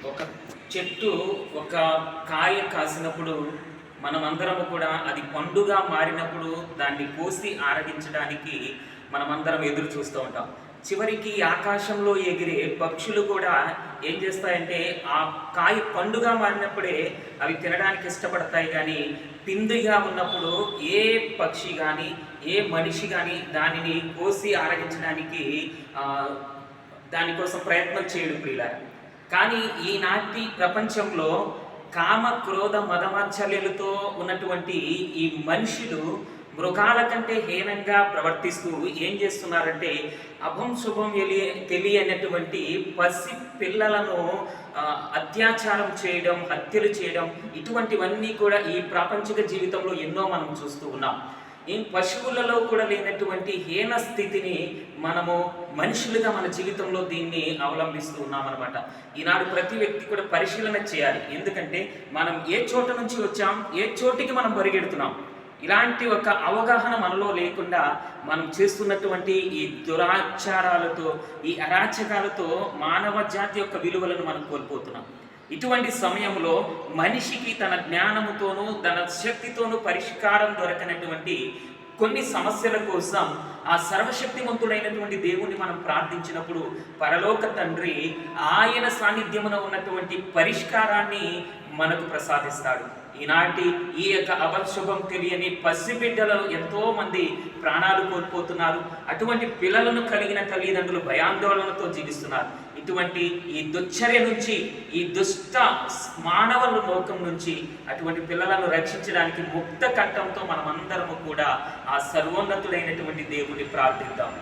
ఒక చెట్టు ఒక కాయ కాసినప్పుడు మనమందరము కూడా అది పండుగా మారినప్పుడు దాన్ని కోసి ఆరగించడానికి మనమందరం ఎదురు చూస్తూ ఉంటాం. చివరికి ఆకాశంలో ఎగిరే పక్షులు కూడా ఏం చేస్తాయంటే ఆ కాయ పండుగా మారినప్పుడే అవి తినడానికి ఇష్టపడతాయి. కానీ పిందిగా ఉన్నప్పుడు ఏ పక్షి కానీ ఏ మనిషి కానీ దానిని కోసి ఆరగించడానికి దానికోసం ప్రయత్నం చేయడు ప్రియులారా. కానీ ఈనాటి ప్రపంచంలో కామ క్రోధ మదమాత్సర్యాలతో ఉన్నటువంటి ఈ మనుషులు మృగాల కంటే హీనంగా ప్రవర్తిస్తూ ఏం చేస్తున్నారంటే అభం శుభం తెలియనటువంటి పసి పిల్లలను అత్యాచారం చేయడం, హత్యలు చేయడం, ఇటువంటివన్నీ కూడా ఈ ప్రాపంచిక జీవితంలో ఎన్నో మనం చూస్తూ ఉన్నాం. ఈ పశువులలో కూడా లేనటువంటి హీన స్థితిని మనము మనుషులుగా మన జీవితంలో దీన్ని అవలంబిస్తూ ఉన్నామన్నమాట. ఈనాడు ప్రతి వ్యక్తి కూడా పరిశీలన చేయాలి. ఎందుకంటే మనం ఏ చోట నుంచి వచ్చాం, ఏ చోటికి మనం పరిగెడుతున్నాం, ఇలాంటి ఒక అవగాహన మనలో లేకుండా మనం చేస్తున్నటువంటి ఈ దురాచారాలతో, ఈ అరాచకాలతో మానవ జాతి యొక్క విలువలను మనం కోల్పోతున్నాం. ఇటువంటి సమయంలో మనిషికి తన జ్ఞానముతోనూ తన శక్తితోనూ పరిష్కారం దొరకనటువంటి కొన్ని సమస్యల కోసం ఆ సర్వశక్తివంతుడైనటువంటి దేవుణ్ణి మనం ప్రార్థించినప్పుడు పరలోక తండ్రి ఆయన సాన్నిధ్యమున ఉన్నటువంటి పరిష్కారాన్ని మనకు ప్రసాదిస్తాడు. ఈనాటి ఈ యొక్క అపశుభం తెలియని పసిబిడ్డలు ఎంతో మంది ప్రాణాలు కోల్పోతున్నారు. అటువంటి పిల్లలను కలిగిన తల్లిదండ్రులు భయాందోళనతో జీవిస్తున్నారు. ఇటువంటి ఈ దుశ్చర్య నుంచి, ఈ దుష్ట మానవుల లోకం నుంచి అటువంటి పిల్లలను రక్షించడానికి ముక్త కంఠంతో మనమందరము కూడా ఆ సర్వోన్నతుడైనటువంటి దేవుని ప్రార్థిద్దాం.